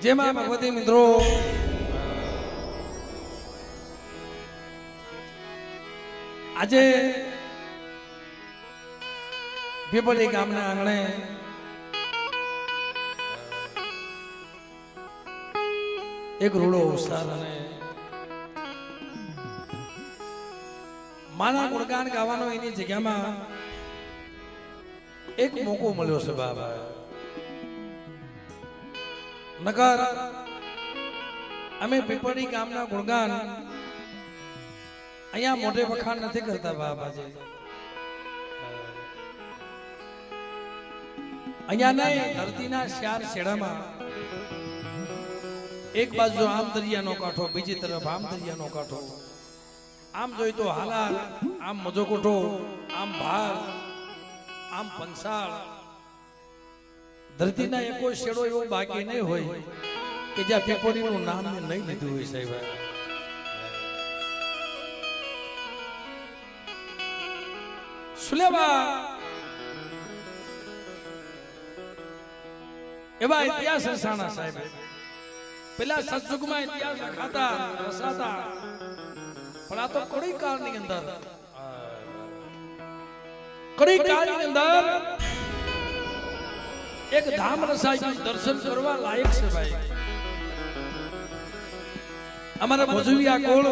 જેમાં ભગવતી મિત્રો આજે પીપળી ગામના આંગણે એક રૂડો ઉત્સાહ અને માના ગુણગાન ગાવાનો એની જગ્યામાં એક મોકો મળ્યો છે બાબા. નકર અમે પીપળી ગામના ગુણગાન અહીંયા મોઢે વખાણ નથી કરતા બાબાજી. અહીંયા નહીં, ધરતીના ચાર છેડામાં એક બાજુ આમ દરિયાનો કાંઠો, બીજી તરફ આમ દરિયાનો કાંઠો, આમ જોઈ તો હાલાર, આમ મજોકોઠો, આમ ભાર, આમ પંસાળ. ધરતીના એકો શેડો એવો બાકી નહીં હોય કે જ્યાં પીપળીનું નામ નહીં લીધું હોય સાહેબ. સુલેવા એવા ઇતિહાસ રસાણા સાહેબ. પેલા સત્સુગમાં ઇતિહાસ લખાતા રસાતા, પણ આ તો કડી કાળની અંદર એક ધામ રસાઈ દર્શન કરવા લાયક છે ભાઈ. અમારા ભજુવિયા કોળ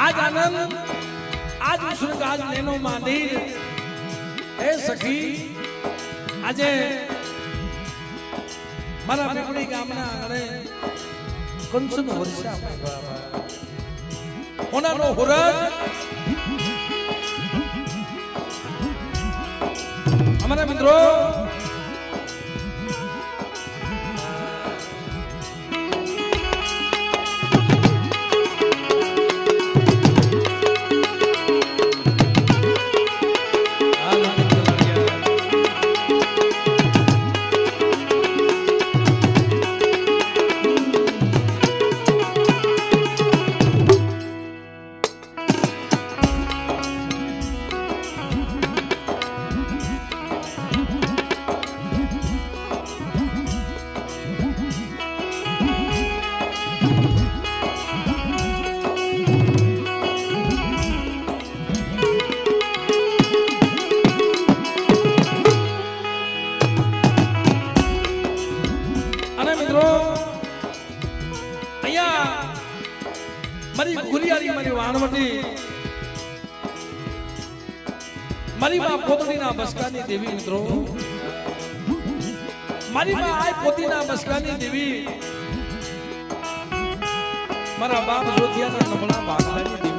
आज आनंद, आज विश्व आज लेनो मंदिर ए सखी. આજે મારા પીપળી ગામના આંગણે કંચન વર્ષા હોનાનો હોરજ અમારા મિત્રો મારી ગુરિયારી, મારી વાણવટી, મારી માં પોતડીના બસકાની દેવી મિત્રો, મારી માં આ પોતીના બસકાની દેવી, મારા બાપ જોધિયાના નમણા ભાગલાની દેવી.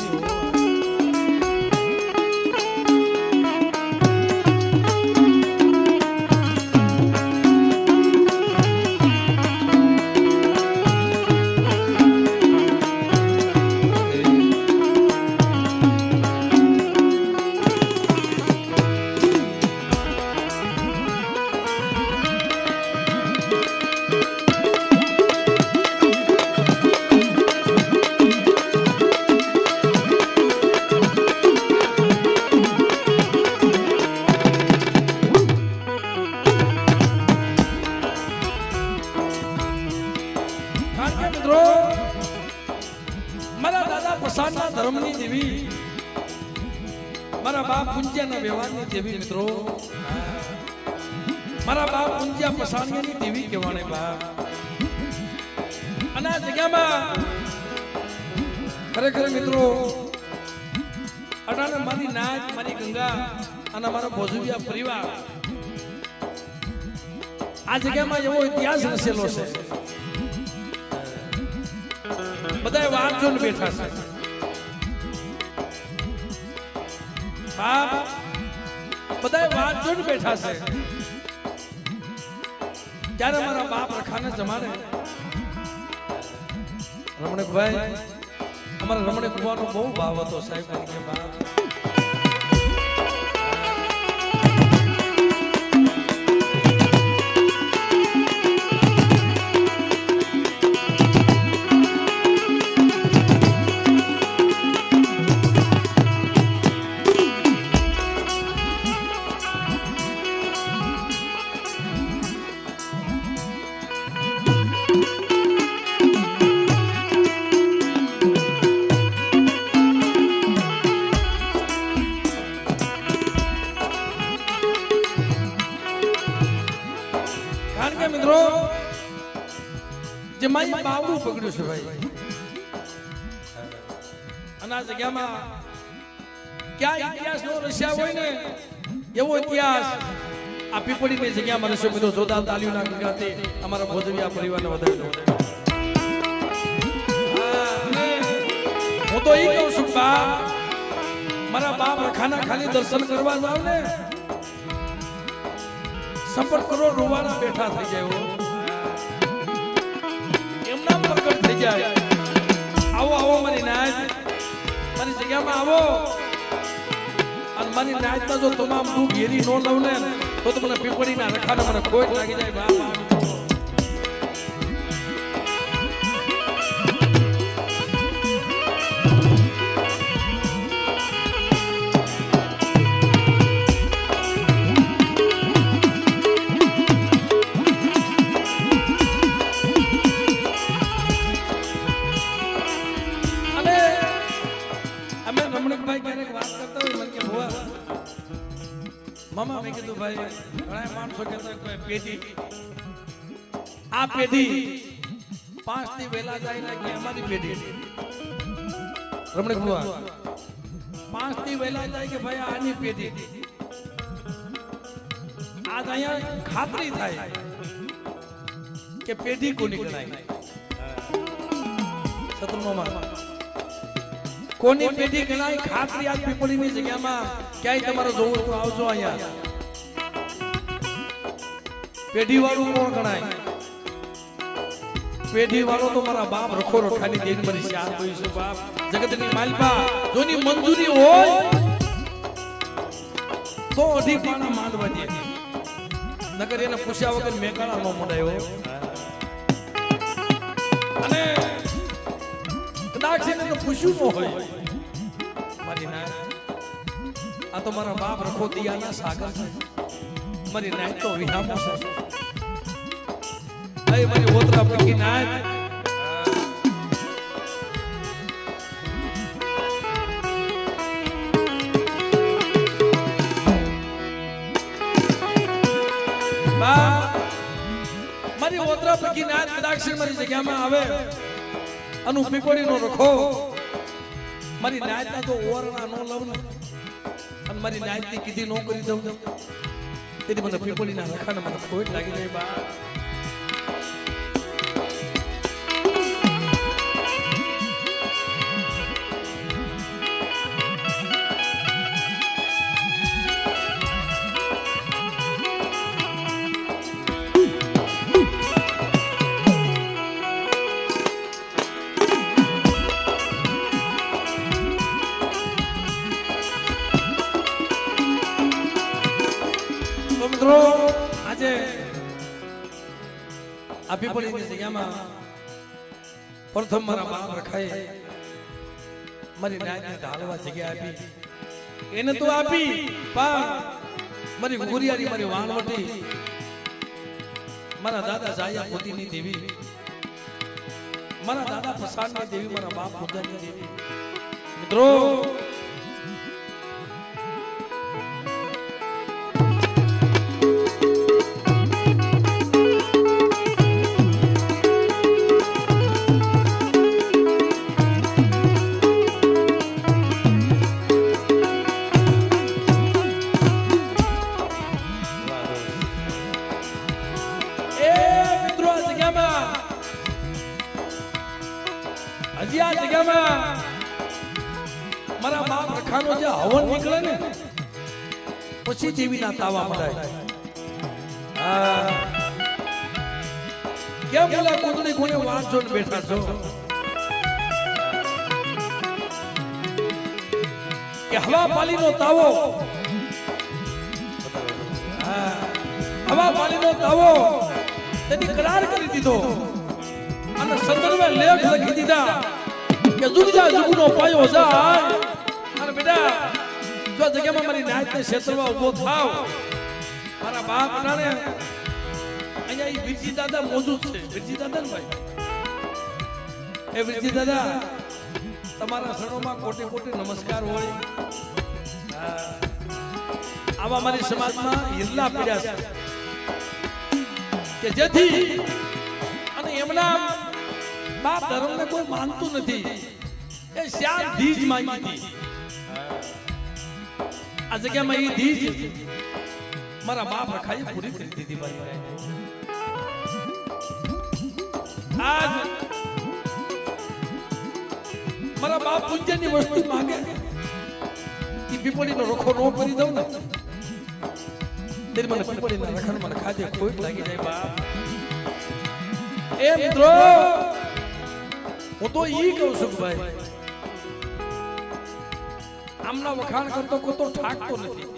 પસારના ધર્મની દેવી મારા બાપ પુંજ્યાના વ્યવહારની દેવી મિત્રો, મારા બાપ પુંજ્યા પસાણિયાની દેવી કહેવાને બાપ. અને આ જગ્યામાં ખરેખર મિત્રો અટાણે મારી નાચ, મારી ગંગા અને મારો ભોજુવિયા પરિવાર આ જગ્યામાં એવો ઇતિહાસ રચેલો છે. બધા વાત જોઈને બેઠા છે. બાપ બધા વાત જોઈને બેઠા છે. ત્યારે મારા બાપ રખાને જમાડે રમણીકભાઈ, અમારા રમણીક કુવાનો બહુ ભાવ હતો સાહેબ. કે બાપ મિત્રો જે મારી બાવડું પકડ્યું છે ભાઈ. અને આ જગ્યામાં ક્યાં ઇતિહાસ નો રસ્યા હોય ને એવો ઇતિહાસ આ પીપળીની જગ્યામાં રસ્યો. મિત્રો જોરદાર તાલીઓના ગણગાતે અમારા ભોજવિયા પરિવારને વધારેલો. હું તો એ કહું છું બાપ, મારા બાપ રખાના ખાલી દર્શન કરવા જાવ ને સંપર્ક કરો, રોવાના બેઠા થઈ જાય, એમના પ્રગટ થઈ જાય. આવો આવો મારી નાચ, મારી જગ્યામાં આવો. અને મારી નાચના જો તમામ દુઃખ ઘેરી ન લઉં ને તો તમને પીપળીના રખાને મને ખોટ લાગી જાય બાપ. મામા મેં કીધું ભાઈ ઘણા માણસો કહેતા કોઈ પેઢી આ પેઢી 5 થી વહેલા જાય ને કે અમારી પેઢી રમણીક બુઆ 5 થી વહેલા જાય કે ભાઈ આની પેઢી. આજ અહીંયા ખાતરી થાય કે પેઢી કોની ગણાય. સતર મામા કોની પેઢી ગણાય ખાતરી આજ પીપળીની જગ્યામાં ક્યાંય તમારે જોવું તો આવજો અહીંયા. પેઢી વાળું કોણ ગણાય? પેઢી વાળો તો મારા બાપ રખો રખાની દેન મારી શાન હોય છે બાપ. જગતની માલપા જોની મંજૂરી હોય તો અઢી પાણા માંડવા દે, નકર એને પૂછ્યા વગર મેકાણા નો મંડાયો. અને કદાચ એને પૂછ્યું ન હોય મારી ના, આ તો મારા બાપ રખો દિયાના સાગર છે. મારી નાય તો વિહામો છે. અરે મારી ઓતરા પકી નાય મારી ઓતરા પકી નાય કદાચ મારી જગ્યામાં આવે અનુ પીપળી નો રખો. મારી નાયતા તો ઓરના નો લવ ને અને મારી નાયતી કીધી નો કરી દઉં તેથી મને પીપળીના રખાને મને ખોટ લાગી જાય બા. મિત્રો આજે આ પીપળીની જગ્યામાં પ્રથમ મારા બાપ રખાય મારી નાયને ઢાળવા જગ્યા આપી. એને તો આપી પણ મારી ગુરિયારી મારી વાણવટી મારા દાદા જાયા પોતીની દેવી, મારા દાદા પ્રસાદની દેવી, મારા બાપ પૂજાની દેવી. મિત્રો રખાનો જે હવન નીકળે ને પછી દેવીના તાવા મળાય. કેમ બોલા કોદડી કોને વાત જોઈને બેઠા છો કે હવા પાલીનો તાવો, હવા પાલીનો તાવો તેની કરાર કરી દીધો અને સંદર્ભે લેખ લખી દીધા કે જુગજા જુગનો પાયો જાય અને બેટા જો જગ્યામાં મારી નાયતને ક્ષેત્રમાં ઊભો થાવ. મારા બાપ નાને અહીંયા ઈ વિરજી દાદા મોજૂદ છે. વિરજી દાદા ને ભાઈ, એ વિરજી દાદા તમારા શરણોમાં કોટે કોટે નમસ્કાર હોય. આવા મારી સમાજમાં હિરલા પીડ્યા છે કે જેથી અને એમના બાપ ધર્મને કોઈ માનતું નથી. એ શ્યામ ધીજ માંગી હતી. આ જગ્યામાં એ ધીજ મારા બાપ રખાએ પૂરી કરી દીધી. મારી આજ મારા બાપ પૂજ્યની વસ્તુ માંગે એ પીપળીનો રખો નો કરી દઉં ને તેરી મને પીપળીના રખાને મને ખાજે ખોટ લાગી જાય. બાપ એ મિત્રો હું તો ઈ કહું છું ભાઈ, આમના વખાણ કરતો કોઈ તો ઠાકતો નથી.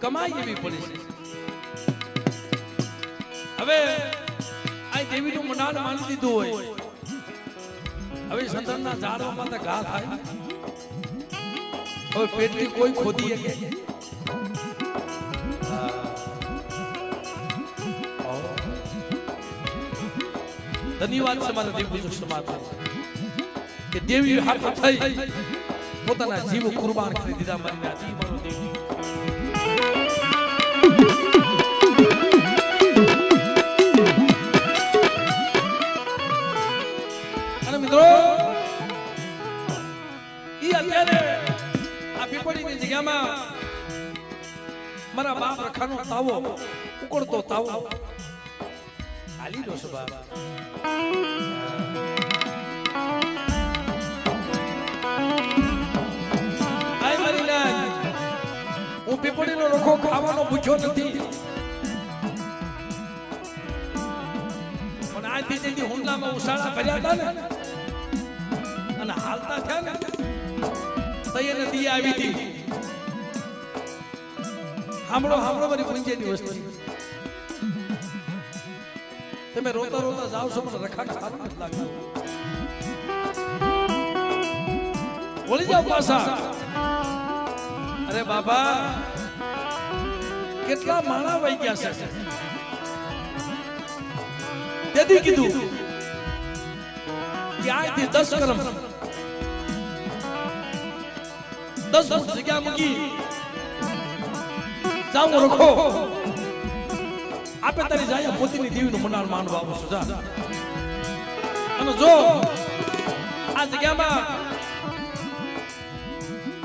કમાઈ એવી પડી છે. હવે આ દેવીનું મંડાણ માની દીધું હોય, હવે સંતના ઝાડમાં તો ઘા થાય. હવે પેટની કોઈ ખોદી શકે. ધન્યવાદ છે મારા દેવપૂજક સમાજ કે દેવી હાથ થઈ પોતાના જીવ કુરબાન કરી દીધા. મારી નાતી મારો દેવી અને મિત્રો ઈ અત્યારે આ પીપળીની જગ્યામાં મારા બાપ રખાનો તાવો ઉકળતો તાવો હાલી રહ્યો છે. બાપ હું પીપળીનો રખો ખાવાનો ભૂખ્યો નથી, પણ આજથી જેથી હુંડલામાં ઉસાળા ભર્યા હતા ને અને હાલતા થયા ને તો એને દી આવી હતી. સાંભળો સાંભળો મારી પૂંજેની વસ્તુ, તમે રોતા રોતા જાવ છો પણ રખા સારું નથી લાગતું. વળી જાવ પાછા. અરે બાબા કેટલા માણા વહી ગયા છે. તેથી કીધું કે આજથી 10 કરમ 10 જગ્યા મૂકી જાઉં રખો આપે તારી જાય પોતીની દેવીનું મંડાણ માનવા આવું છું. અને જો આ જગ્યામાં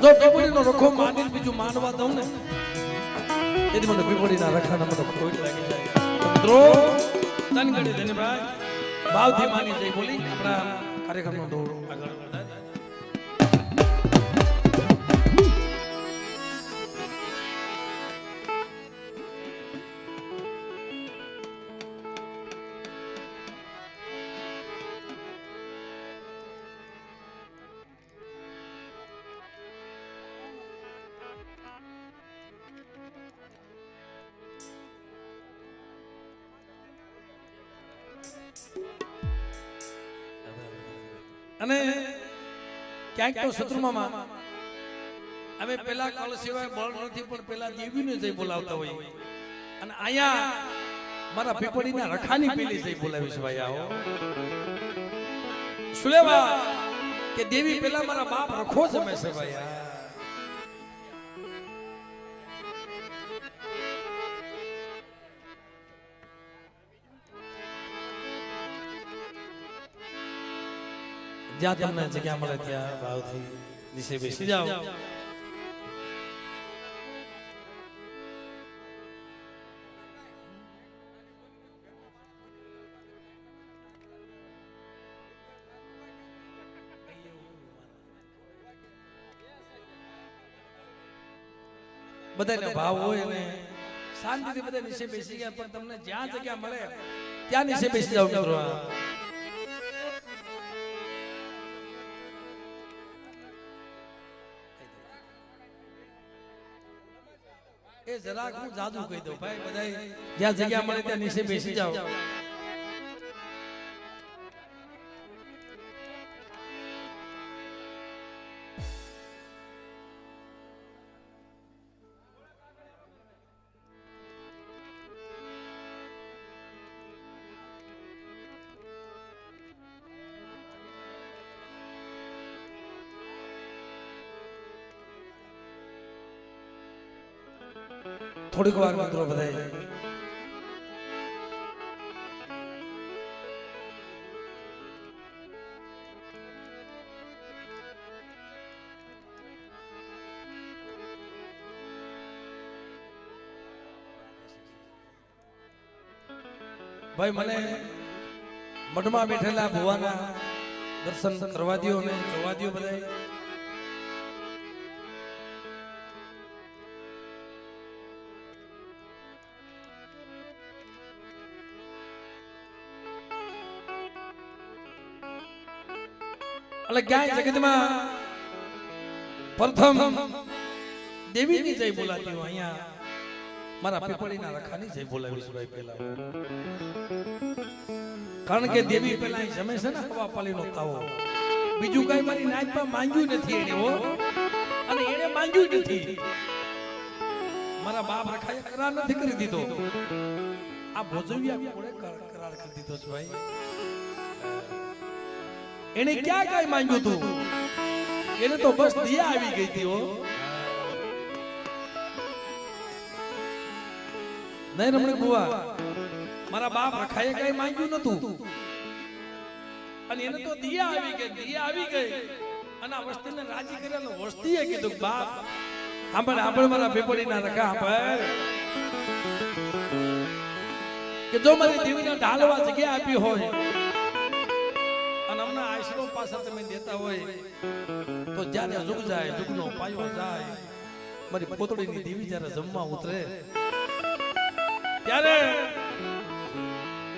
જો પીપળીનો રખો માની બીજું માનવા દઉં ને તેથી મને પીપળીના રખાના મને ખોટ લાગી જાય. મિત્રો તનગડી ધનભાઈ ભાવથી માની જઈ બોલી આપણા કાર્યક્રમનો દોડ આગળ વધારીએ. અને ક્યાંક તો શત્રુમાં અમે પેલા કળ સિવાય બળ નથી પણ પેલા દેવીને જઈ બોલાવતા હોય. અને અહીંયા મારા પીપળીના રખાની પેલી જઈ બોલાવીશ. ભાઈ આવો સુલેવા કે દેવી પેલા મારા બાપ રખો જમે છે. ભાઈ જ્યાં તમને જગ્યા મળે ત્યાં ભાવથી નીચે બેસી જાઓ. બધાને ભાવ હોય ને શાંતિથી બધા નીચે બેસી ગયા, પણ તમને જ્યાં જગ્યા મળે ત્યાં નીચે બેસી જાવ મિત્રો. એ જરાક હું જાદુ કહી દઉં ભાઈ, બધા જ્યાં જગ્યા મળે ત્યાં નીચે બેસી જાવ. થોડીક વાર મિત્રો બધાય ભાઈ મને મઠમાં બેઠેલા ભુવાના દર્શન કરવા દો અને જોવા દો બધાય. એટલે ક્યાંય જગતમાં પ્રથમ દેવીની જય બોલાતી હોય, અહીંયા મારા પીપળીના રખાની જય બોલાવી છે ભાઈ પહેલા. કારણ કે દેવી પહેલા જમે છે ને હવા પાલીનો તાવો, બીજું કઈ મારી નાચમાં માંગ્યું નથી એને હો, અને એને માંગ્યું નથી. મારા બાપ રખાએ કરાર નથી કરી દીધો, આ ભોજવિયા કોણે કરાર કરી દીધો છે ભાઈ. એને ક્યાં કઈ માંગ્યું તું, એને તો બસ દિયા આવી ગઈ હતી હો. નહીં રમણી બુવા, મારા બાપ રખાએ કઈ માંગ્યું નતું, અને એને તો દિયા આવી ગઈ. દિયા આવી ગઈ અને આ વસ્તીને રાજી કરેલો. વસ્તીએ કીધું બાપ આપણે મારા પીપળીના રખા સાંભળ, કે જો મારી દેવીને ઢાલવા જગ્યા આપી હોય અને અમને આશરો પાછા તમે દેતા હોય તો જ્યારે જુગ જાય, જુગનો પાયો જાય, મારી પોતળીની દેવી જ્યારે જમવા ઉતરે ત્યારે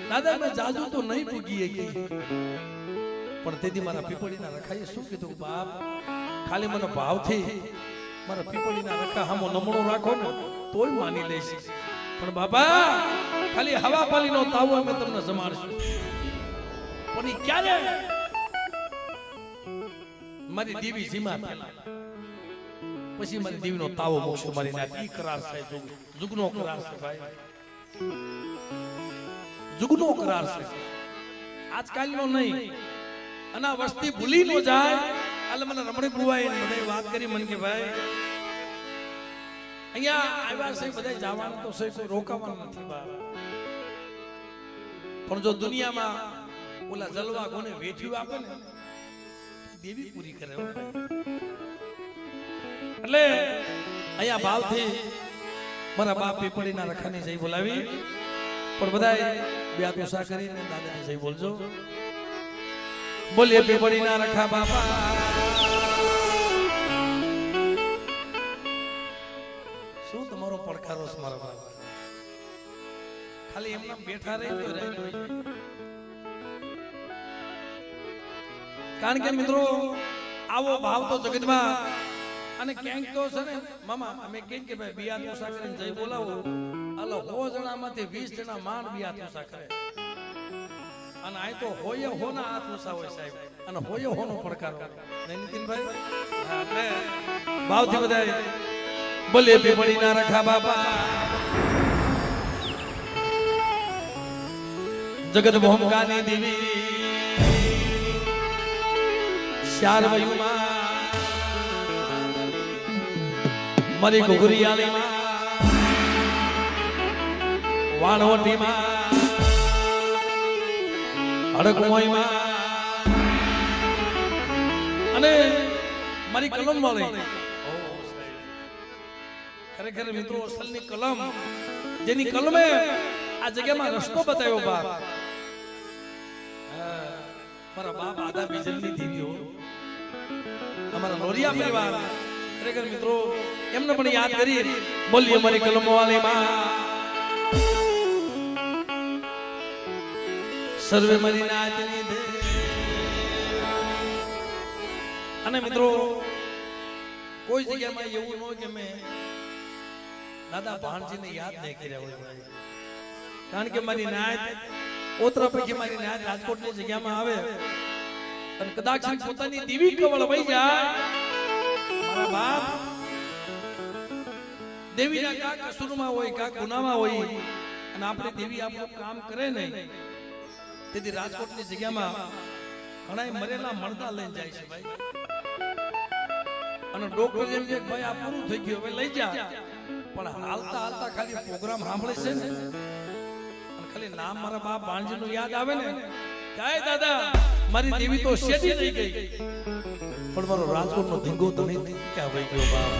દાદા મેં જાજુ તો નહીં પૂગી ગઈ, પણ તેથી મારા પીપળીના રખાએ શું કીધું, બાપ ખાલી મને ભાવથી મારા પીપળીના રખા હામો નમણો રાખો ને તોય માની લઈશ, પણ બાબા ખાલી હવા પાલીનો તાવો અમે તમને જમાડશું. પણ ઈ ક્યારે મારી દેવી સીમા પછી મારી દેવીનો તાવો મૂકશું. મારી નાત ઈ કરાર છે, જુગનો કરાર છે ભાઈ, જુગનો કરાર છે, આજકાલનો નહીં. અને આ વસ્તી ભૂલી ન જાય. એટલે મને રમણી બુવાએ બધાય વાત કરી મને કે ભાઈ અહીંયા આવ્યા છે બધા જવાનું તો છે, કોઈ રોકાવાનું નથી બાપ. પણ જો દુનિયામાં ઓલા જલવા કોને વેઠ્યું આપે ને દેવી પૂરી કરે. એટલે અહીંયા ભાવથી મારા બાપ પીપળીના રખાની જઈ બોલાવી, પણ બધાય બે હાથ ઊંચા કરીને દાદાની જઈ બોલજો. બોલીએ પીપળીના રખા બાપા. શું તમારો પડકારો છે મારા બાપ? ખાલી એમના બેઠા રહી તો રહી. કારણ કે મિત્રો આવો ભાવ તો જગતમાં અને ક્યાંક તો છે ને મામા અમે કહીએ કે ભાઈ બિયા તોસા કરીને જઈ બોલાવો, આલો 100 જણામાંથી 20 જણા માંડ બિયા તોસા કરે, અને આ તો હોય હોના હાથ ઊંચા હોય સાહેબ, અને હોય હોનો પડકારો નહીં નીતિનભાઈ. એટલે ભાવથી બધાય બોલે પીપળીના રખા બાપા. જગત ભોમકાની દેવી શારવયુમાં મારી ઘુઘરીયાળીમાં વાણવટીમાં હડકમોઈમાં અને મારી કલમ વાળી. ખરેખર મિત્રો અસલની કલમ, જેની કલમે આ જગ્યામાં રસ્તો બતાવ્યો બાપ. મારા બાપ આદા બીજલની દેવીઓ, અમારા લોરિયા પરિવાર ખરેખર મિત્રો એમને પણ યાદ કરી બોલીએ મારી કલમો વાલી માં સર્વે મારી નાચની દે. અને મિત્રો કોઈ જગ્યામાં એવું ન કે મેં દાદા ભાણજીને યાદ નહીં કર્યા હોય કારણ કે મારી નાચ ઓતરા પૈકી મારી નાચ રાજકોટની જગ્યામાં આવે અને કદાચ પોતાની દેવી કવળ વહી જાય મારા બાપ દેવીના કાક કસૂરમાં હોય કાક ગુનામાં હોય અને આપણે દેવી આપણું કામ કરે નહીં તેથી રાજકોટની જગ્યામાં ઘણા મરેલા મળતા લઈને જાય છે ભાઈ અને ડોક્ટર એમ કે ભાઈ આ પૂરું થઈ ગયું હવે લઈ જા પણ હાલતા હાલતા ખાલી પ્રોગ્રામ સાંભળે છે ને અને ખાલી નામ મારા બાપ ભાણજીનું યાદ આવે ને કાય દાદા મારી દેવી તો શેઠી રહી ગઈ પણ મારો રાજકોટનો ધીંગો તો નહીં ક્યાં વહી ગયો બાપ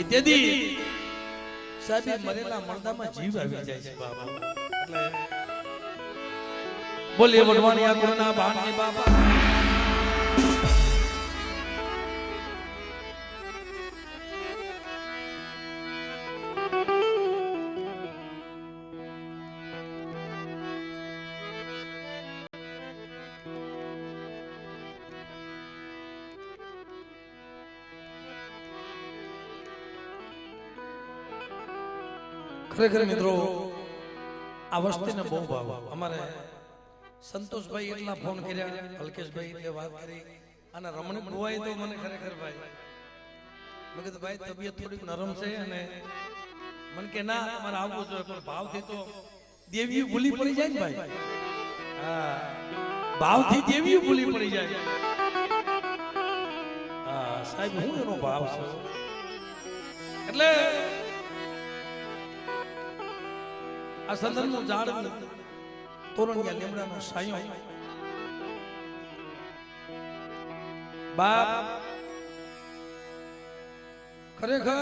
ઇત્યાદિ સાહેબ મરેલા મળદામાં જીવ આવી જાય છે બાપ એટલે બોલીએ વડવાણી ગુરુના ભાણજી બાપા. ખરેખર મિત્રો આ વસ્તીને બહુ ભાવ અમારે સંતોષભાઈ એટલા ફોન કર્યા અલ્કેશભાઈ એટલે વાત કરી અને રમણીક બુવાએ તો મને ખરેખર ભાઈ મેં કીધું ભાઈ તબિયત થોડીક નરમ છે અને મને કે ના તમારે આવવું જોઈએ પણ ભાવથી તો દેવી ભૂલી પડી જાય ને ભાઈ હા ભાવથી દેવી ભૂલી પડી જાય હા સાહેબ હું એનો ભાવ છું એટલે આ સંદર્ભનું ઝાડ તોરણિયા લીમડાનો સાયો બાપ ખરેખર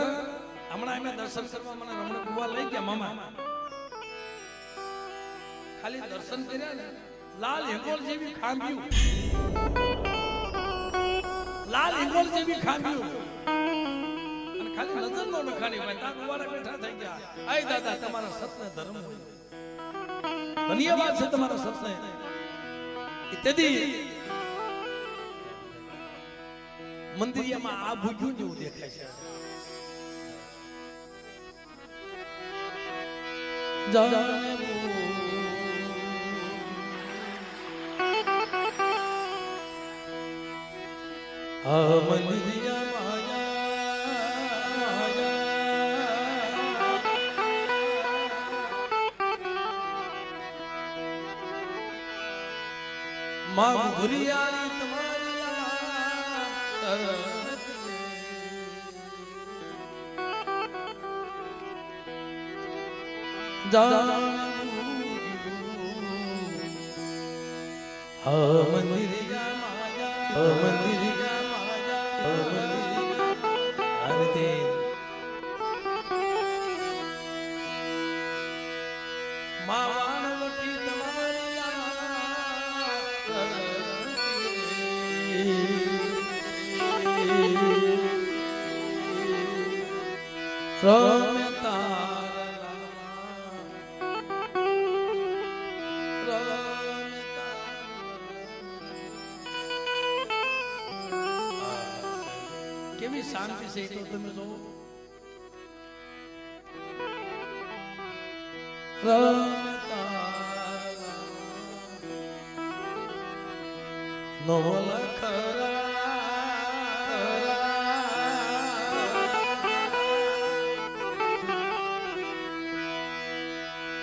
હમણાં અમે દર્શન કરવા મને રમણ કુવા લઈ ગયા મામા ખાલી દર્શન કર્યા ને લાલ હિંગોળ જેવી ખાંભ્યું લાલ હિંગોળ જેવી ખાંભ્યું અને ખાલી નજર નો નખાણી ભાઈ તાર કુવારા બેઠા થઈ ગયા આય દાદા તમારા સતને ધર્મ હોય ધન્યવાદ છે તમારા સત્સંગ ઇત્યાદિ મંદિરિયામાં આ ભૂગ્યું જેવું દેખાય છે માં ભુરિયાળી તમારી કેવી શાંતિ છે તો તમે જો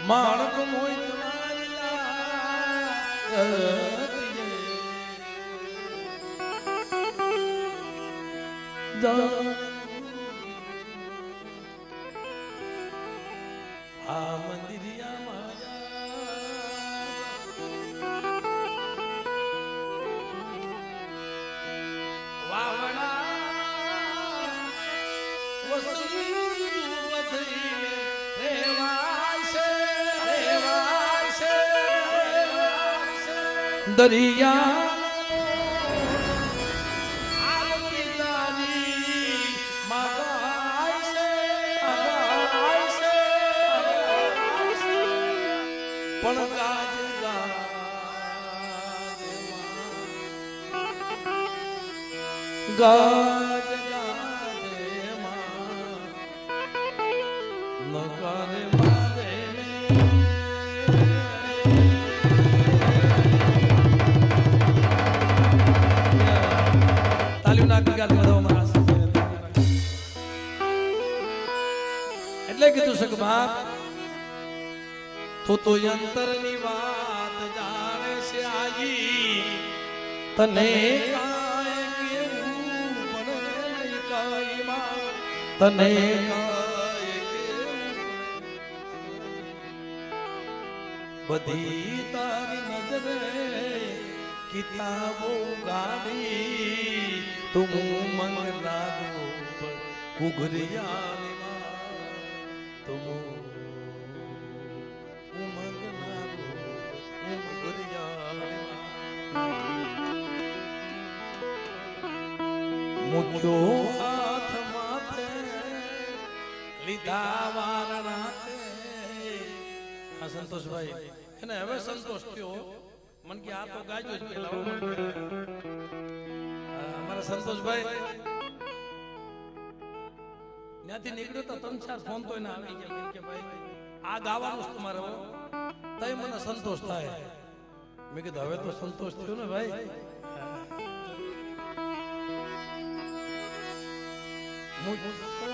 માણક મોય આ મંદિરિયા દરિયા ગાજ ગાજે માં નકારે મારે તાલીમ નાખી ગાતી બધા મારા એટલે કીધું છે કે બાપ તું તો અંતરની વાત જાણે છે આજી તને કાય કેવું પડે કાયમાં તને કાય કેવું બધી તારી નજરે કિતાબો ગાડી તું મંગલા રૂપ કુઘરિયાળીમાં તું મંગલા રૂપ કુઘરિયાળીમાં મુખ્યો હાથ માથે લીધા વારના સંતોષભાઈ એને હવે સંતોષ થયો મન કે આ તો ગાજો જ પેલા અમારા સંતોષભાઈ ત્યાંથી નીકળ્યો તો 3-4 ફોન તો એને આવી ગયા કે ભાઈ આ ગાવાનું તમારે તઈ મને સંતોષ થાય મેં કીધું હવે તો સંતોષ થયો ને ભાઈ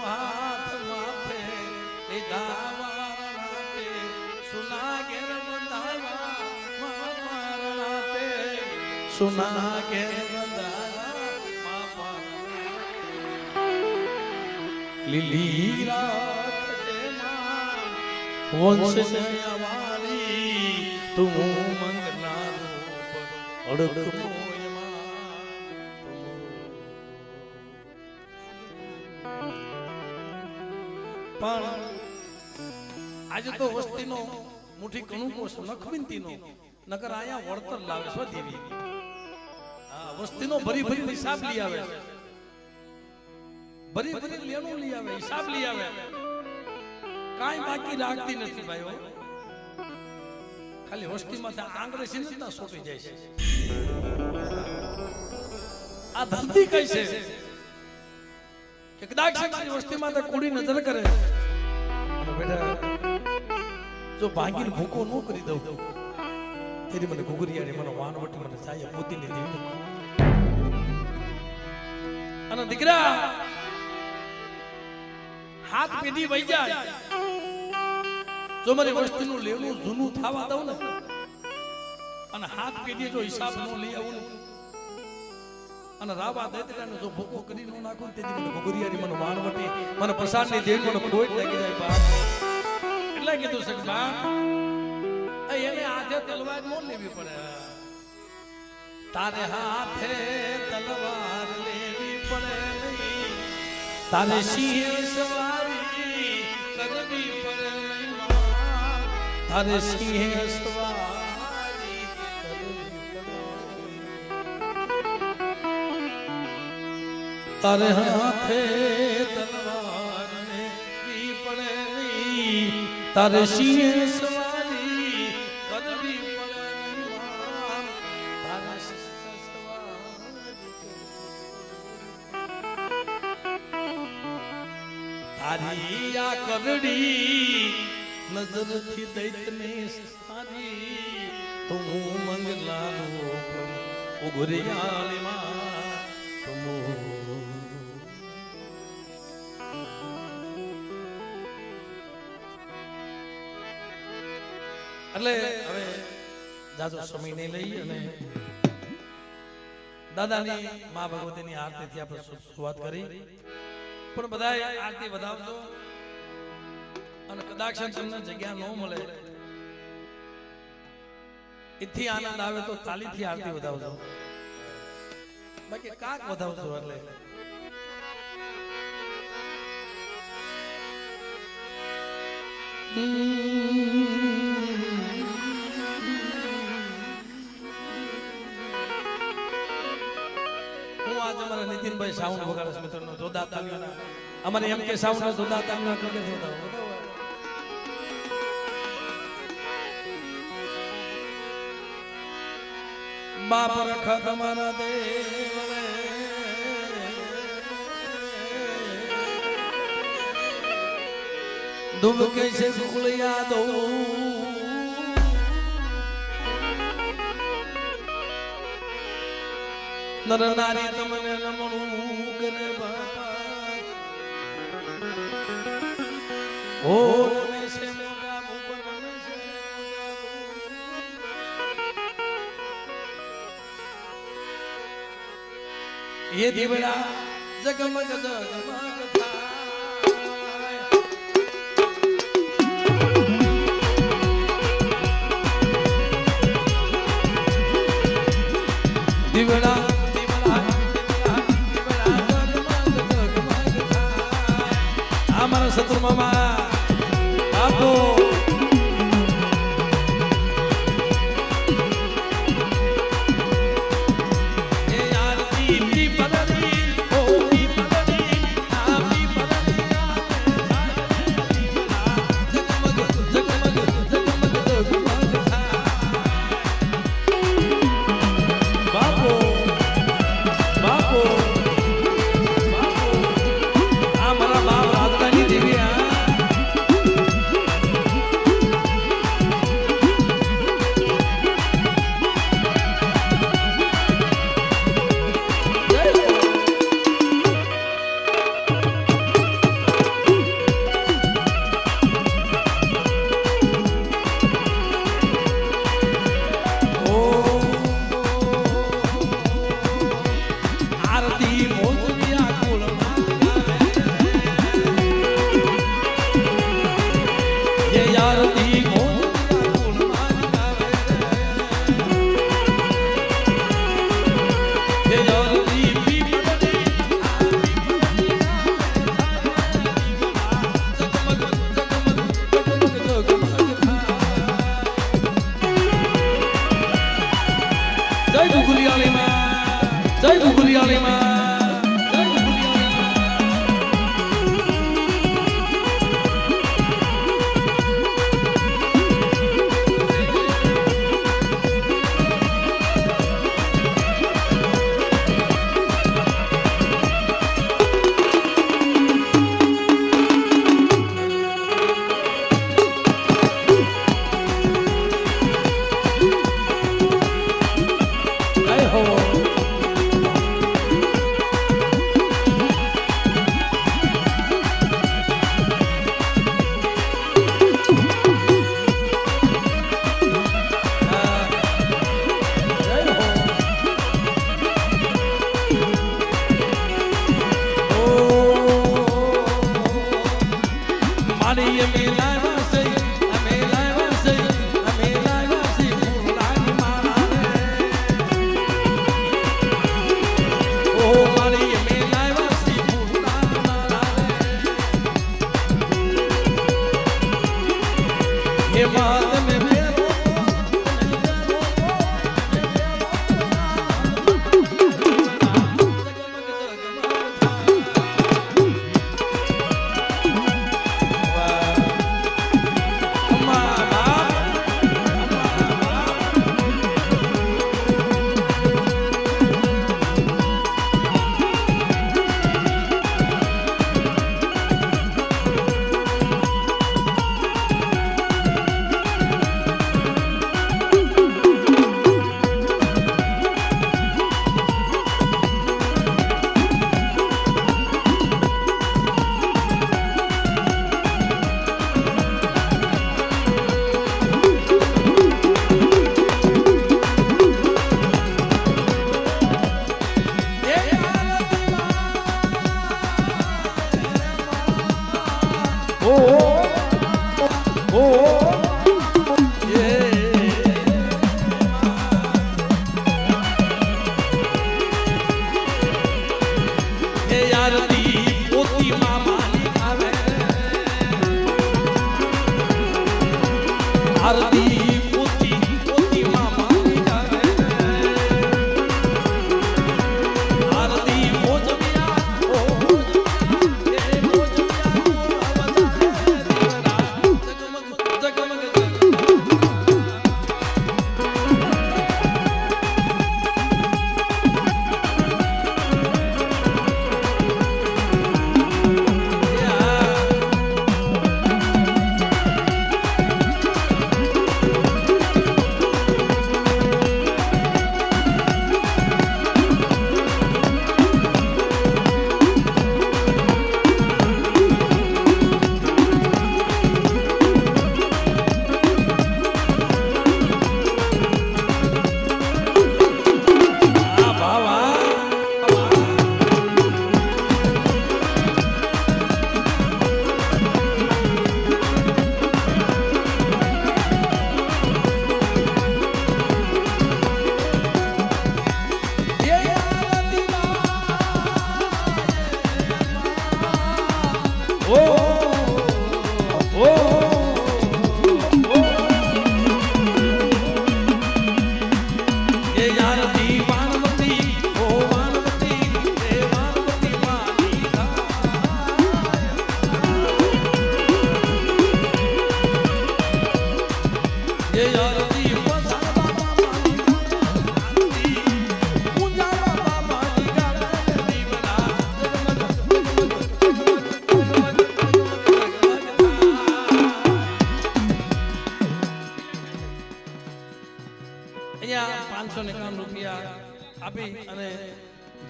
હાથ માથે લીધા વારણાતે સુના ઘેર બંધાયા સુના ઘેર બંધાયા લીલી રાત જેમાં વંશ અમારી તું મંગલા રૂપ અડક પણ આજે તો વસ્તીનો મુઠી કણુકો નખવિંતીનો નકર આયા વળતર લાવે છે દેવી આ વસ્તીનો ભરી ભરી હિસાબ લઈ આવે છે ભરી ભરી લેણું લઈ આવે હિસાબ લઈ આવે કાઈ બાકી રાખતી નથી ભાઈઓ ખાલી વસ્તીમાં આંગળે સિંધના સોટી જાય છે આ ધરતી કઈ છે કે કદાચ તમારી વસ્તીમાં તો કુડી નજર કરે બેટા જો ભાંગીને ભૂકો ન કરી દઉં તેરી મને ઘુઘરિયાની મને વાનવટી મને સાયા પોતીની દેવી અને દીકરા હાથ પેઢી વહી જાય જો મારી વસ્તીનું લેવું જૂનું થવા દઉં ને અને હાથ પેઢી જો હિસાબ ન લઈ આવું ને અને રાવા દેતરાને જો ભૂકો કરી ન નાખું તેથી મને ઘુઘરિયાની મને વાનવટી મને પ્રસાદની દેવી મને ખોટ લાગી જાય બાપ એટલે કીધું છે બાપ એને હાથે તલવાર ન લેવી પડે તારે હાથે તલવાર લેવી પડે નહીં તારે સિંહ સવારી કરવી પડે નહીં તારે સિંહ સવારી કરવી પડે તારે હાથે તલવાર લેવી પડે નહીં તારે સિંહ સવારી કરવી પડે નહીં તારે સિંહ તારી આ કરડી નજરથી દૈતને સારી તું મંગલા રૂપ ઉઘરિયાળીમાં તું એટલે હવે જાજો સમય નહીં લઈ અને દાદાની મા ભગવતીની આરતીથી આપણે શરૂઆત કરી પણ બધાએ આરતી વધાવજો અને કદાચ તમને જગ્યા ન મળે એથી આનંદ આવે તો તાલીથી આરતી વધાવજો બાકી કાક વધાવજો એટલે નીતિનભાઈ સાઉન્ડ વગાડે છે મિત્રનો જોરદાર તાલીઓના અમારે એમ કે સાઉન્ડ નો જોરદાર તાલીઓના કરે છે બાપ રખા તમારા દેવ ધૂમ कैसे खुलिया दो નર નારી તમને નમણું કરે બાપા ઓ નમે સે મોગા મુપ નમે સે ये દીવડા જગમગ જગમગ થાય દીવડા સતુર મામા બાપો એ આરતી પી પદની ઓ પી પદની આ પી પદની જગમગ જગમગ જગમગ જગમગ બાપો બાપો આ મારા બાપ રાજધાની દેવી જય ગુગુલિયાળી માં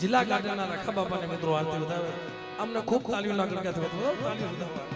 જિલ્લા ગાર્ડનના રખા બાપાને મિત્રો આરતી વધાવે અમને ખૂબ તાળીઓના ગણગત વધો તાળીઓ વધાવવા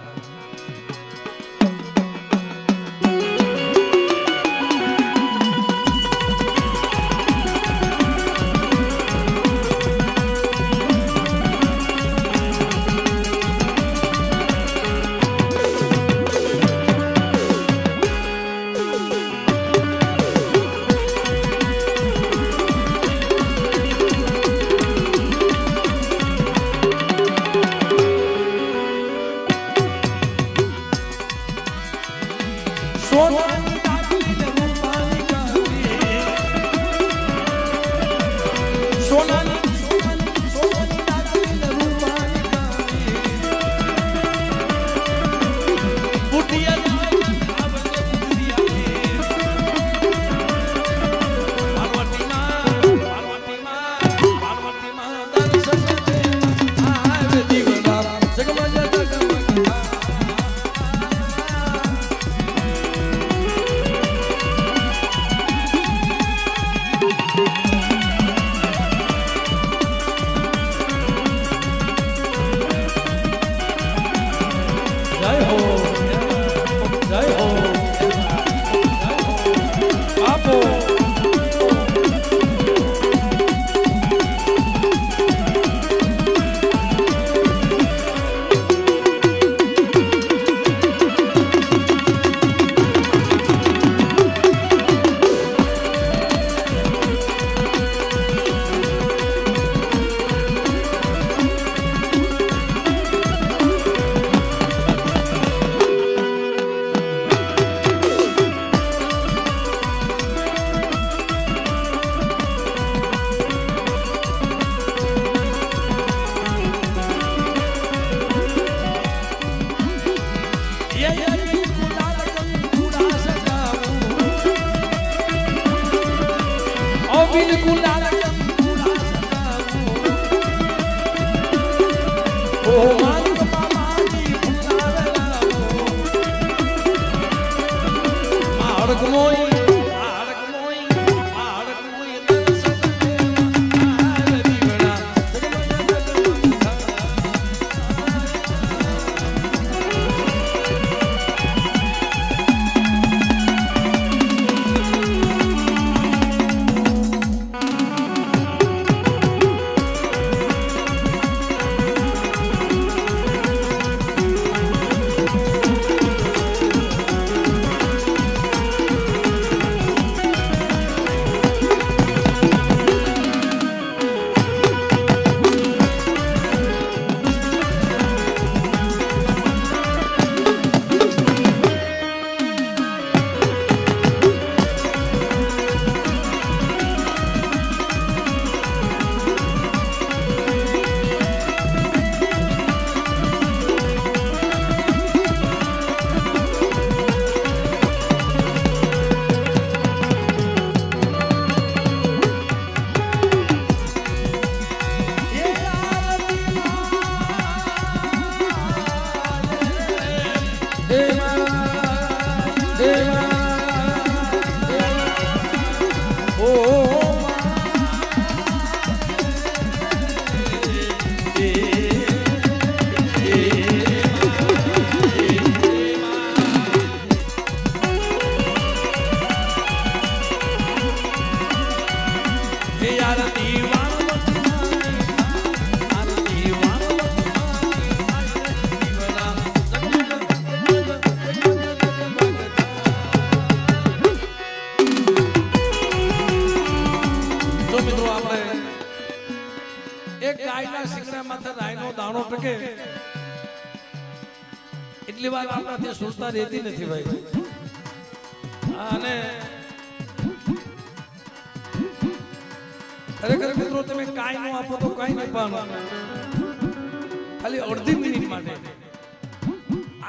એટલી વાર આપણાથી સુરતા રહેતી નથી ભાઈ. અને ખરેખર મિત્રો તમે કાંઈ ન આપો તો કાંઈ નહીં પામો. ખાલી અડધી મિનિટ માટે,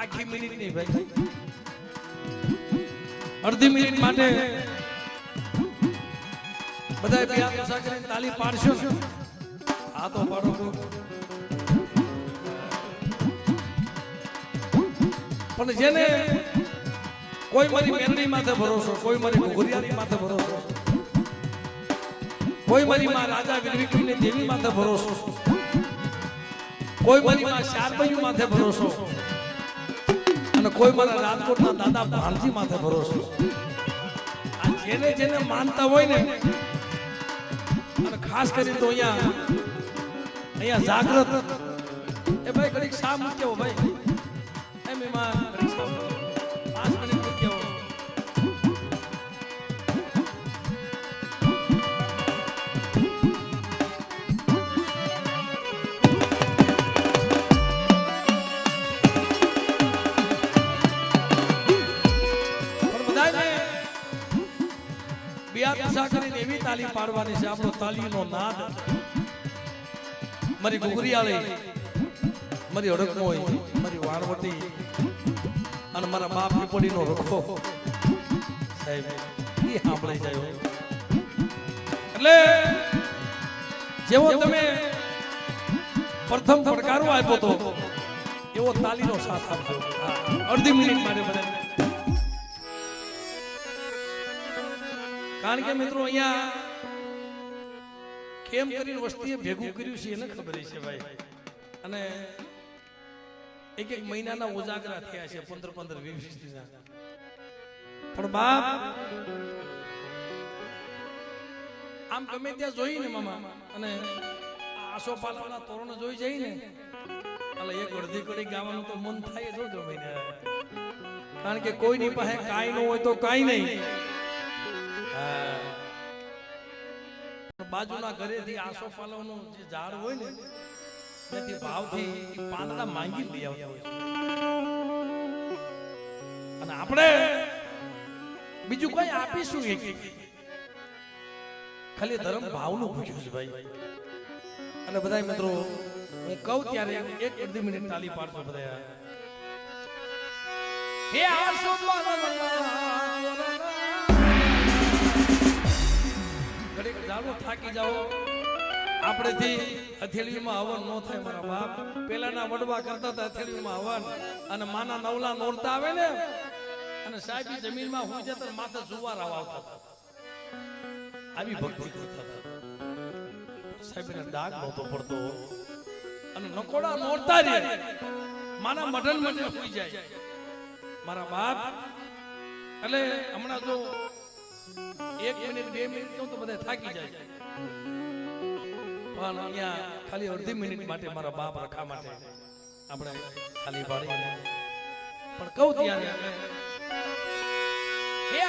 આખી મિનિટ નહીં ભાઈ, અડધી મિનિટ માટે બધા તાલી પાડશો. આ તો પાડો. પણ જેને કોઈ મારી મેરડી માથે ભરોસો, કોઈ મારી ઘોઘરિયાની માથે ભરોસો, કોઈ મારી માં રાજા વીર વિક્રમની દેવી માથે ભરોસો, કોઈ મારી માં શારબૈયું માથે ભરોસો, અને કોઈ મારા રાજકોટના દાદા ભાણજી માથે ભરોસો. આ જેને જેને માનતા હોય ને, અને ખાસ કરીને તો અહીંયા જાગ્રત એ ભાઈ ઘડીક શા મૂક્યો ભાઈ એમ એમાં ઘડીક શા મૂક્યો 5 મિનિટ મૂક્યો. એવી તાલી પાડવાની છે, આપણો તાલીનો નાદ મારી ઘુઘરીયાળી, મારી હડકમોઈ, મારી વાણવટી અને મારા બાપ પીપળીનો રખો સાહેબ એ સાંભળી જાય. એટલે જેવો તમે પ્રથમ પડકારો આપ્યો તો એવો તાલીનો સાથ આપજો. અડધી મિનિટ માટે બધા, કારણ કે મિત્રો અહીંયા કેમ કરીને વસ્તીએ ભેગું કર્યું છે એને ખબર છે ભાઈ. અને એક મહિનાના ઉજાગરા થયા છે, 15-15 20 દિના. પણ બાપ આમ ગમે ત્યાં જોઈ ને મામા, અને આસોપાલાના તોરણ જોઈ જાય ને એટલે એક અડધી કડી ગાવાનું તો મન થાય જોજો ભાઈ. કારણ કે કોઈની પાસે કાંઈ ન હોય તો કાંઈ નહીં. બાજુના ઘરેથી આસોપાલાનું જે ઝાડ હોય ને ત્યાંથી ભાવથી પાંદડા માંગી લઈ આવતા હોય. અને આપણે બીજું કઈ આપીશું એક, ખાલી ધર્મ ભાવનું પૂછ્યું છે ભાઈ. અને બધા મિત્રો હું કહું ત્યારે એક અડધી મિનિટ તાલી પાડતો બધા. હે ઘડીક જાડો થાકી જાઓ. આપણેથી હથેળીમાં હવન ન થાય મારા બાપ. પેલાના વડવા કરતા હતા હથેળીમાં હવન, અને માના નવલા નોરતા આવે ને, અને સાહેબી જમીનમાં હું જતા માથે જુવાર આવતા આવી ભક્તિ કરતા હતા. સાહેબને ડાક નહોતો પડતો, અને નકોડા નોરતા રે માના મઢન મઢન હોઈ જાય મારા બાપ. એટલે હમણાં જો 1 મિનિટ 2 મિનિટ તો બધા થાકી જાય, પણ અહીંયા ખાલી અડધી મિનિટ માટે મારા બાપ રખા માટે આપણે ખાલી પાડી. પણ કહું ત્યારે હે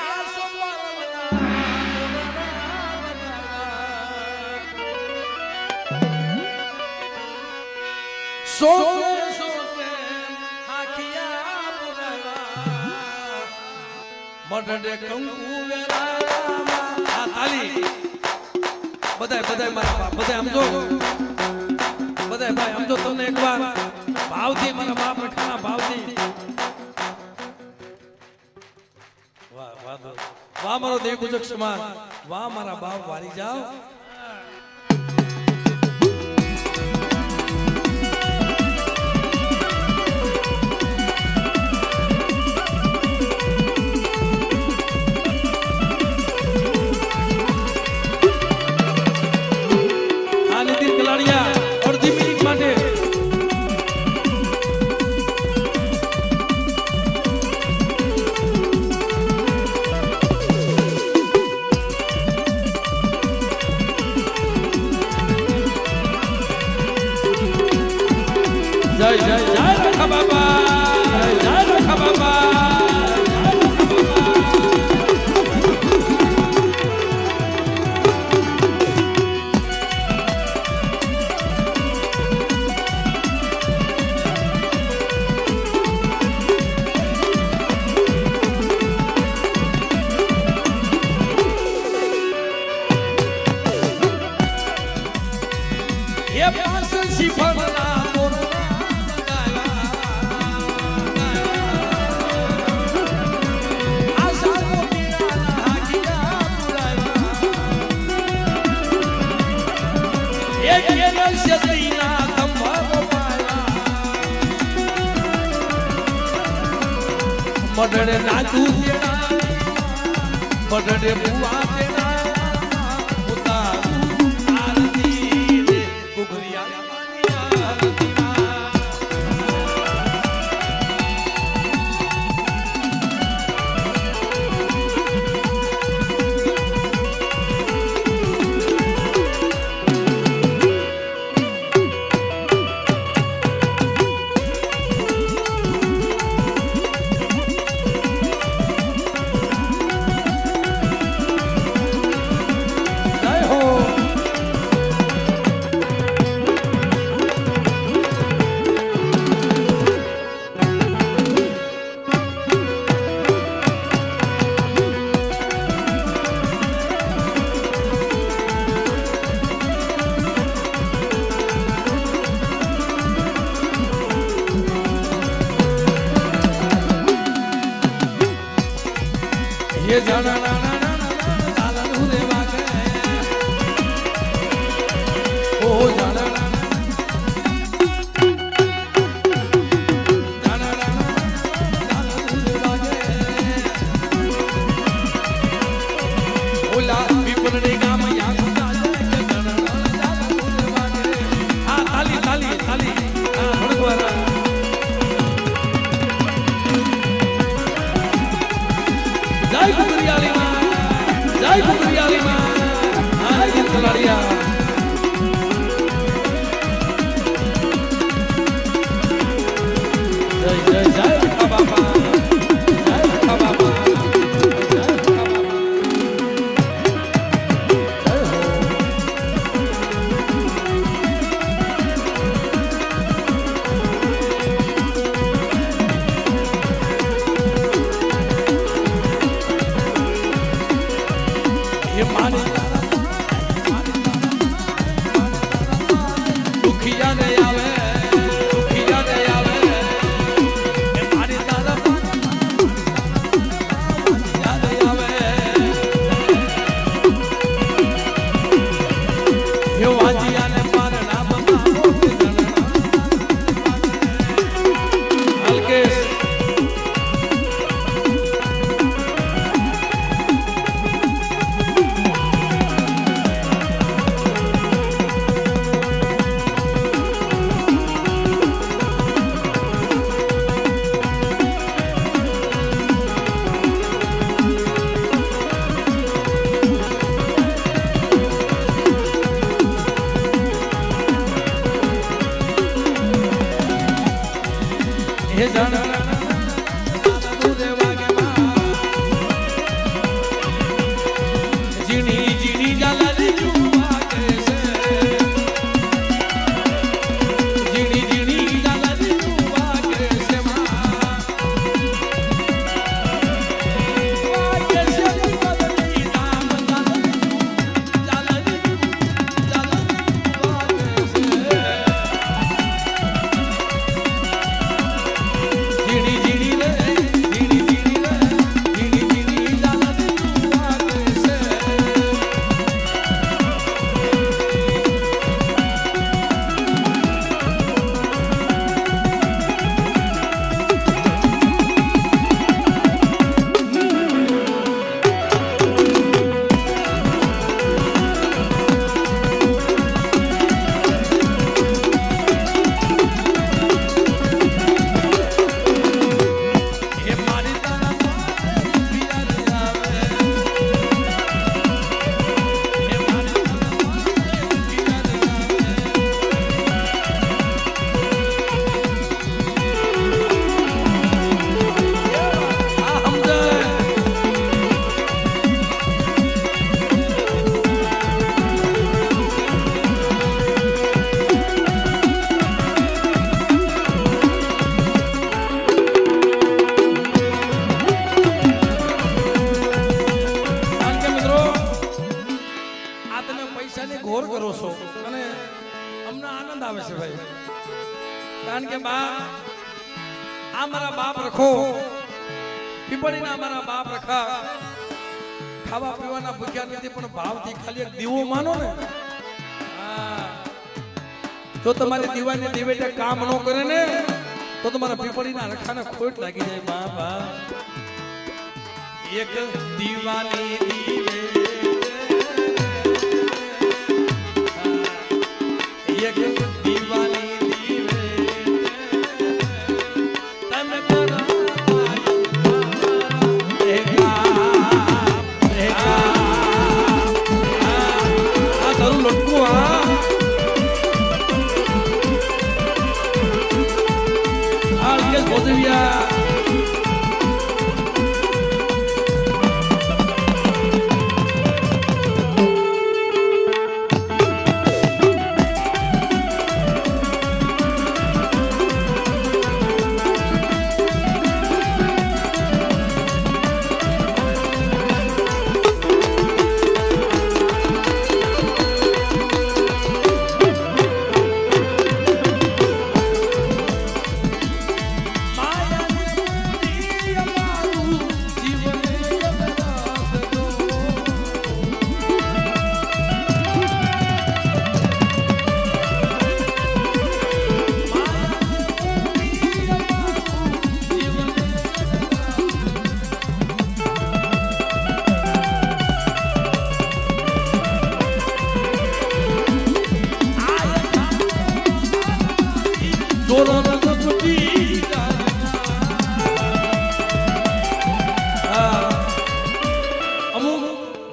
મઢડે કંકુ વેલા તાલી બધાય મારા બાપ બધાય સમજો, બધાય ભાઈ સમજો. તમને એકવાર ભાવથી મારા બાપ રખાના ભાવથી વાહ વાહ વાહ મારો દેવ પૂજક સમાજ, વાહ મારા બાપ વારી જાઓ. અડધી મિનિટ માટે જય જય જય રખા બાબા, જય રખા બાબા. મઢડે નાચું તેના, મઢડે બુવા તેના, ઉતારું ये जाना ना ना ना ना लाला रे वागे ओ जाना ना जाना ना लाला रे वागे ओला विपणने गाम या जाना ना लाला रे वागे हां ताली ताली ताली हां भड़कवारा जय कुकरियाली मां जय कुकरियाली मां हां ये तलाड़िया जय जय जय बाबा जय बाबा जय बाबा जय हो ये माने दुखिया ने आवे दुखिया ने आवे ये माने दादा दुखिया ने आवे ये वाजिया ने मारना बाबा हल्के ये जाना ना ना लाला रे वागे मां जीनी जीनी जाला दी जुआ कैसे जीनी जीनी जाला दी जुआ कैसे मां कैसे बदली नाम जाला दी जुआ कैसे जीनी जीनी रे जीनी जीनी रे जीनी जीनी जाला दे जुआ कैसे ये मारी ताना दुखिया ने आवे ये मारी ताना दुखिया ने आवे आ हमजा કારણ કે મિત્રો આ તમે પૈસાની ઘોર કરો છો અને અમને આનંદ આવે છે ભાઈ કારણ કે બા આ મારા બાપ રખો પીપળીના મારા બાપ રખા ખાવા પીવાના ભૂખ્યા નથી પણ ભાવથી ખાલી એક દીવો માનો ને હા જો તમારી દીવાની દિવેટે કામ ન કરે ને તો તમારા પીપળીના રખાને ખોટ લાગી જાય બાબા એક દીવાની દીવે એક દીવાની મોજવિયા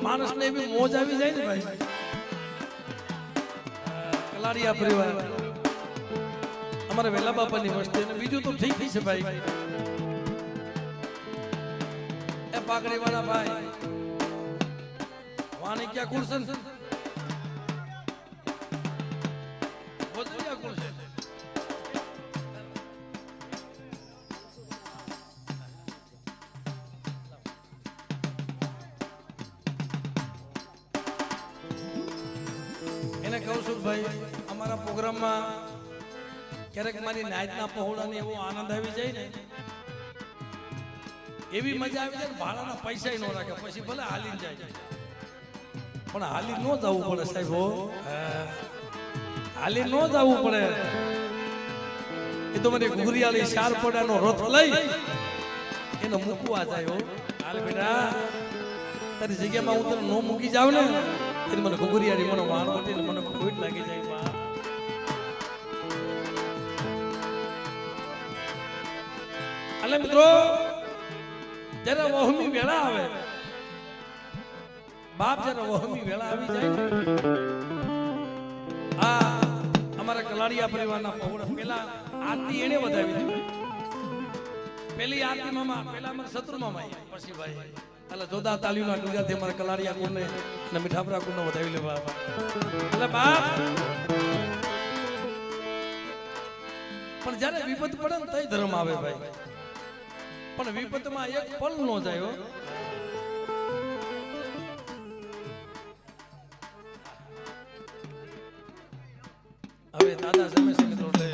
માણસને એવી મોજ આવી જાય ને ભાઈ કલાડિયા પરિવાર અમારે વેલા બાપાની વસ્તી અને બીજું તો ઠીક છે ભાઈ એ પાઘડી વાળા ભાઈ વાણી ક્યાં કુલસન વજરિયા કુલસન એને કહું છું ભાઈ અમારા પ્રોગ્રામમાં ક્યારેક મારી નાચના પહોળાને એવો આનંદ આવી જાય ને એવી મજા આવી જાય ને ભાડાના પૈસા ન રાખે પછી ભલે હાલી જાય પણ હાલી ન જવું પડે સાહેબ હાલી ન જવું પડે એ તો મને ઘુઘરિયાળી શાર પડાનો રથ લઈ એને મૂકવા જાય હાલ બેટા તારી જગ્યામાં હું તને ન મૂકી જાવ ને એટલે મને ઘુઘરિયાળી મને વાળ વટી મને ખોટ લાગી જાય બા એટલે મિત્રો જ્યારે વહમી વેળા આવે બાપ જ્યારે વહમી વેળા આવી જાય આ અમારા કલાડિયા પરિવારના પહોળા પેલા આરતી એને વધાવી દીધી પેલી આરતી મામા પેલા અમારા શત્રુ મામા પછી ભાઈ એટલે જોદા તાલીઓના ગુજરાતી અમારા કલાડિયા કુળને અને મીઠાપરા કુળને વધાવી લેવા એટલે બાપ પણ જ્યારે વિપત પડે ને તઈ ધર્મ આવે ભાઈ પણ વિપતમાં એક પલ નો જાય હવે દાદા સમય છે મિત્રો એટલે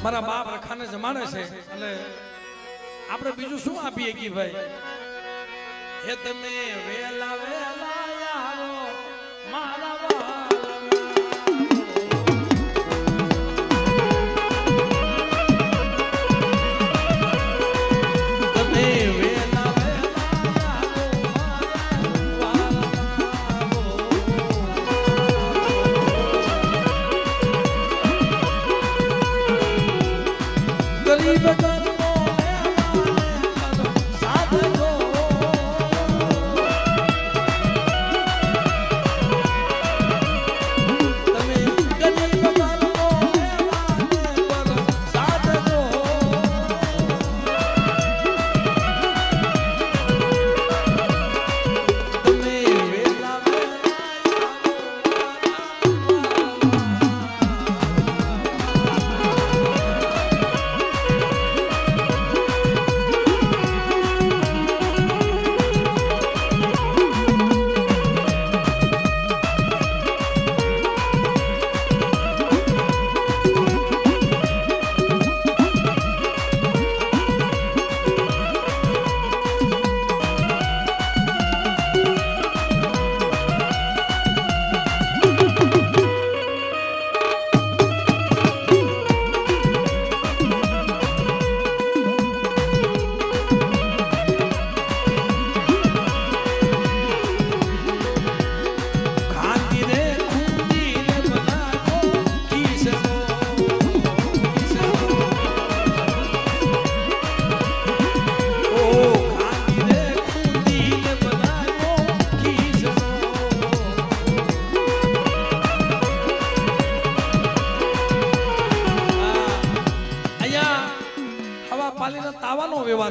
મારા બાપ રખાને જમાડે છે એટલે આપણે બીજું શું આપીએ કે ભાઈ હે તમે વેલા વેલા આવો મારા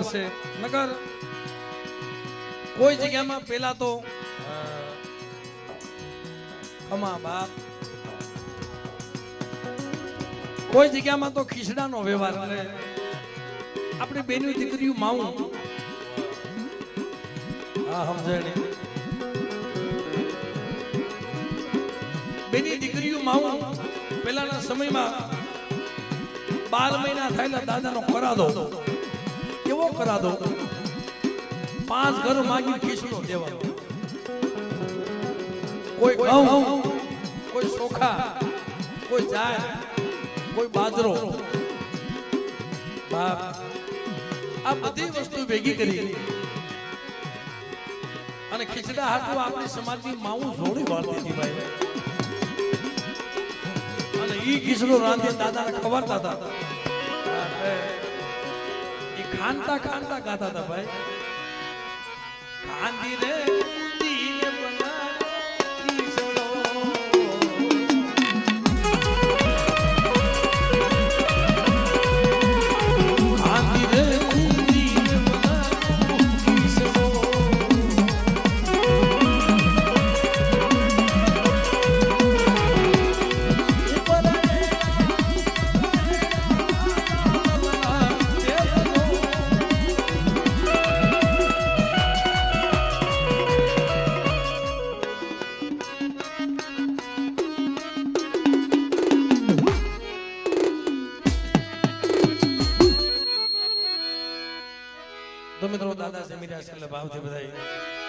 મળશે નકર કોઈ જગ્યામાં પેલા તો ખમા બાપ કોઈ જગ્યામાં તો ખીચડાનો વ્યવહાર અને આપણી બેની દીકરીઓ માવું હા સમજણી બેની દીકરીઓ માવું પેલાના સમયમાં 12 મહિના થયેલા દાદાનો કરાદો કેવો કરાદો 5 ઘર માગી ખીચડો દેવાનો કોઈ ઘઉં કોઈ ચોખા કોઈ જાય કોઈ બાજરો બાપ આ બધી વસ્તુ ભેગી કરી અને ખીચડા હાટું આપણી સમાજની માવું જોડી વાળતી હતી ભાઈ અને ઈ ખીચડો રાંધે દાદાને ખવડાવતા હતા એ ખાંડતા ખાંડતા ગાતા હતા ભાઈ ખાંડી રે કુંદીને બનાવ્યો ખીચડો ખાંડી રે કુંદીને બનાવ્યો ખીચડો તો મિત્રો દાદા જમીરા છેલ્લે ભાવથી બધાય